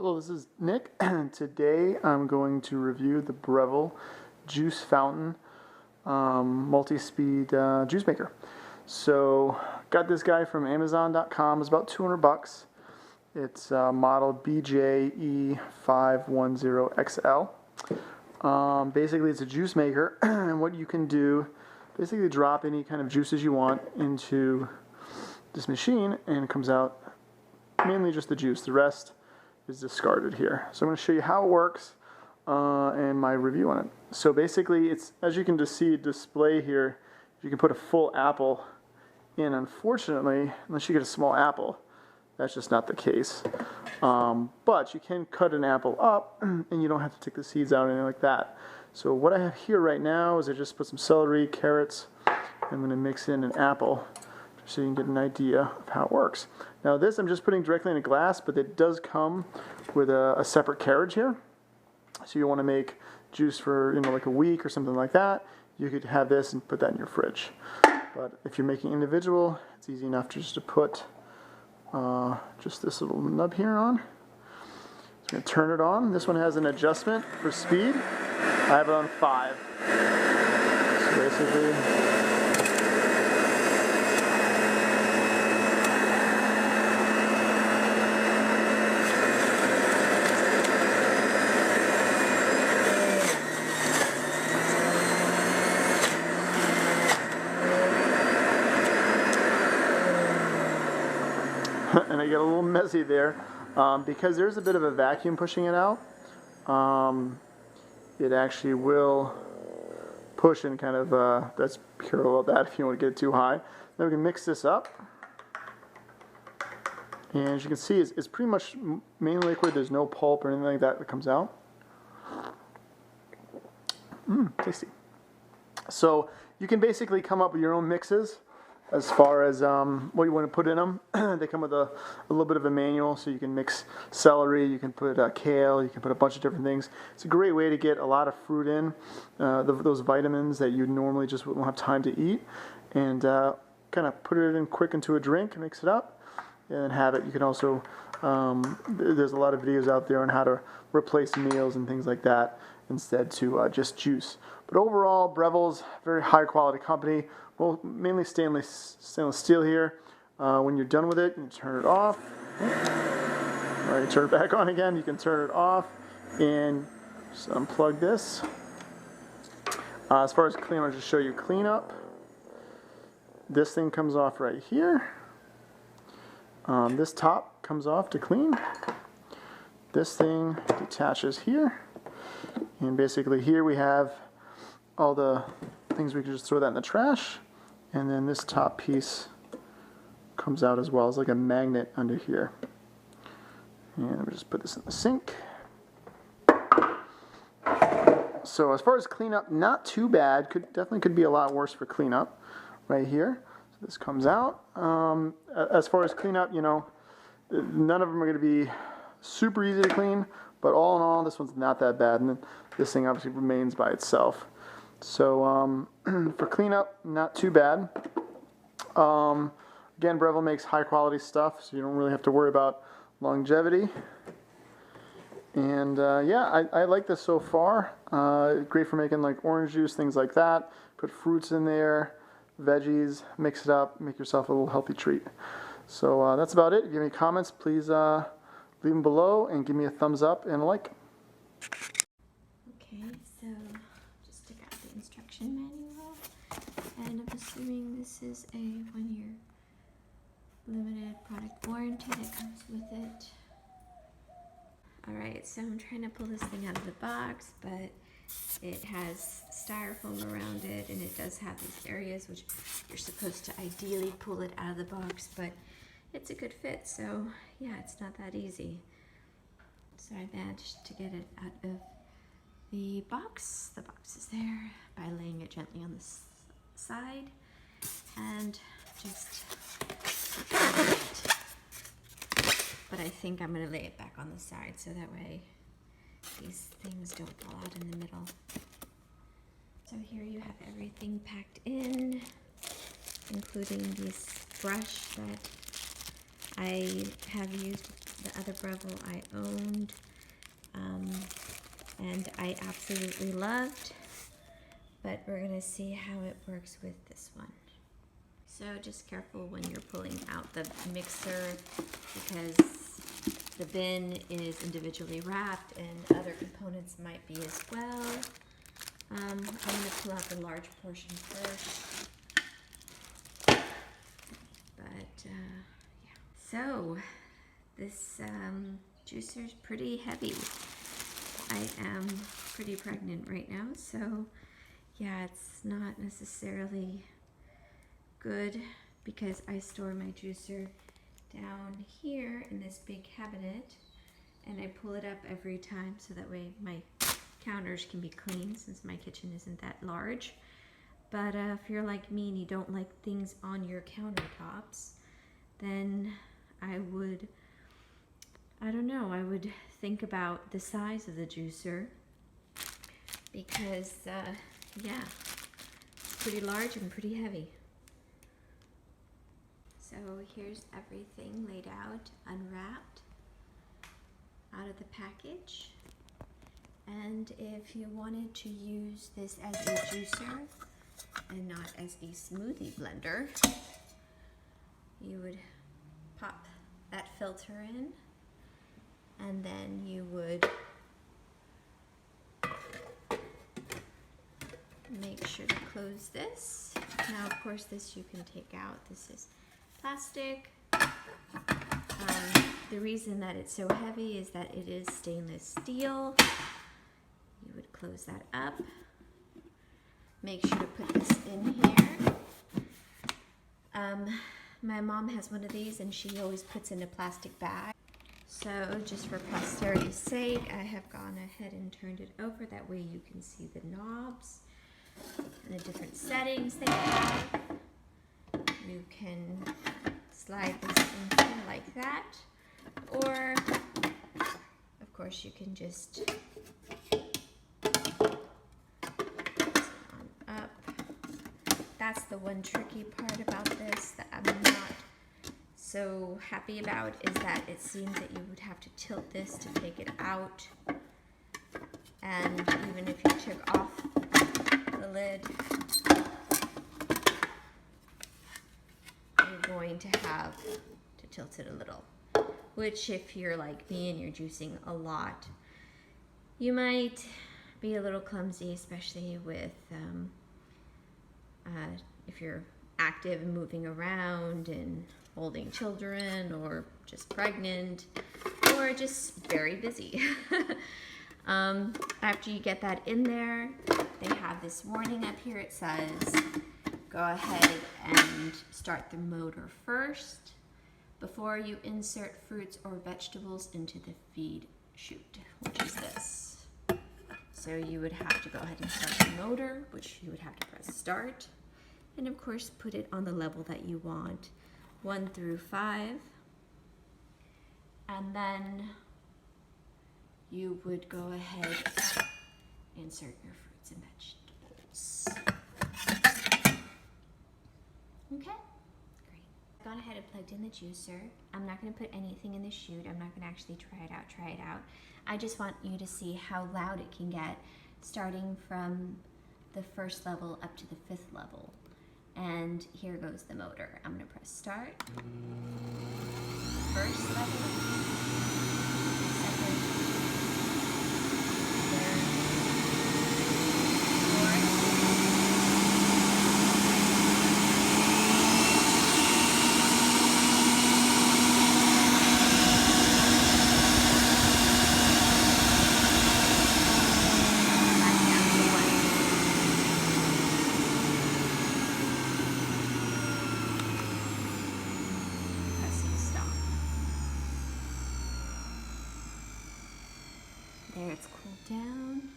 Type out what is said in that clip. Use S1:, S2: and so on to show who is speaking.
S1: Hello, this is Nick, and today I'm going to review the Breville Juice Fountain multi-speed juice maker. So, got this guy from Amazon.com. It's about 200 bucks. It's model BJE510XL. Basically, it's a juice maker, and what you can do, basically drop any kind of juices you want into this machine, and it comes out mainly just the juice. The rest is discarded here. So I'm going to show you how it works and my review on it. So basically, it's, as you can just see display here, you can put a full apple in. Unfortunately, unless you get a small apple, that's just not the case. But you can cut an apple up and you don't have to take the seeds out or anything like that. So what I have here right now is I just put some celery, carrots, I'm going to mix in an apple so you can get an idea of how it works. Now this I'm just putting directly in a glass, but it does come with a separate carriage here. So you want to make juice for like a week or something like that, you could have this and put that in your fridge. But if you're making individual, it's easy enough just to put just this little nub here on. So I'm going to turn it on. This one has an adjustment for speed. I have it on 5. So basically, and I get a little messy there because there's a bit of a vacuum pushing it out. It actually will push and kind of, that's parallel that if you want to get it too high. Then we can mix this up. And as you can see, it's pretty much mainly liquid. There's no pulp or anything like that comes out. Tasty. So you can basically come up with your own mixes as far as what you want to put in them. They come with a little bit of a manual, so you can mix celery, you can put kale, you can put a bunch of different things. It's a great way to get a lot of fruit in, those vitamins that you normally just won't have time to eat, and kind of put it in quick into a drink, mix it up, and then have it. You can also, there's a lot of videos out there on how to replace meals and things like that instead to just juice. But overall, Breville's a very high quality company. Well, mainly stainless steel here. When you're done with it, you turn it off. Or you turn it back on again. You can turn it off and just unplug this. As far as clean, I'll just show you cleanup. This thing comes off right here. This top comes off to clean. This thing detaches here. And basically here we have all the things. We can just throw that in the trash. And then this top piece comes out as well. It's like a magnet under here. And let me just put this in the sink. So as far as cleanup, not too bad. Definitely could be a lot worse for cleanup right here. So this comes out. As far as cleanup, none of them are going to be super easy to clean. But all in all, this one's not that bad. And then this thing obviously remains by itself. So for cleanup, not too bad. Again, Breville makes high quality stuff, so you don't really have to worry about longevity. And yeah, I like this so far. Great for making like orange juice, things like that. Put fruits in there, veggies, mix it up, make yourself a little healthy treat. So that's about it. If you have any comments, please leave them below and give me a thumbs up and a like.
S2: Okay, so just took out the instruction manual, and I'm assuming this is a 1-year limited product warranty that comes with it. Alright, so I'm trying to pull this thing out of the box, but it has styrofoam around it, and it does have these areas which you're supposed to ideally pull it out of the box, but it's a good fit, so yeah, it's not that easy. So I managed to get it out of the box. The box is there by laying it gently on the side and just it. But I think I'm going to lay it back on the side so that way these things don't fall out in the middle. So here you have everything packed in, including this brush that I have used the other Breville I owned, and I absolutely loved, but we're gonna see how it works with this one. So just careful when you're pulling out the mixer, because the bin is individually wrapped and other components might be as well. I'm going to pull out the large portion first. But yeah. So this juicer is pretty heavy. I am pretty pregnant right now, so yeah, it's not necessarily good because I store my juicer down here in this big cabinet, and I pull it up every time so that way my counters can be clean since my kitchen isn't that large. But if you're like me and you don't like things on your countertops, then I would think about the size of the juicer, because yeah, it's pretty large and pretty heavy. So here's everything laid out, unwrapped, out of the package. And if you wanted to use this as a juicer and not as a smoothie blender, you would pop that filter in, and then you would make sure to close this. Now, of course, this you can take out. This is plastic. The reason that it's so heavy is that it is stainless steel. You would close that up. Make sure to put this in here. My mom has one of these and she always puts in a plastic bag. So just for posterity's sake, I have gone ahead and turned it over. That way you can see the knobs and the different settings they have. You can slide this in here like that, or of course you can just put it on up. That's the one tricky part about this that I'm not so happy about, is that it seems that you would have to tilt this to take it out, and even if you took off the lid, you're going to have to tilt it a little, which if you're like me and you're juicing a lot, you might be a little clumsy, especially with if you're active and moving around and holding children, or just pregnant, or just very busy. After you get that in there, they have this warning up here. It says, go ahead and start the motor first before you insert fruits or vegetables into the feed chute, which is this. So you would have to go ahead and start the motor, which you would have to press start, and of course put it on the level that you want, 1 through 5, and then you would go ahead and insert your fruits and vegetables. Okay, great. I've gone ahead and plugged in the juicer. I'm not going to put anything in the chute. I'm not going to actually try it out. I just want you to see how loud it can get, starting from the first level up to the 5th level. And here goes the motor. I'm going to press start. First level, second, third, fourth. There, it's cooled down.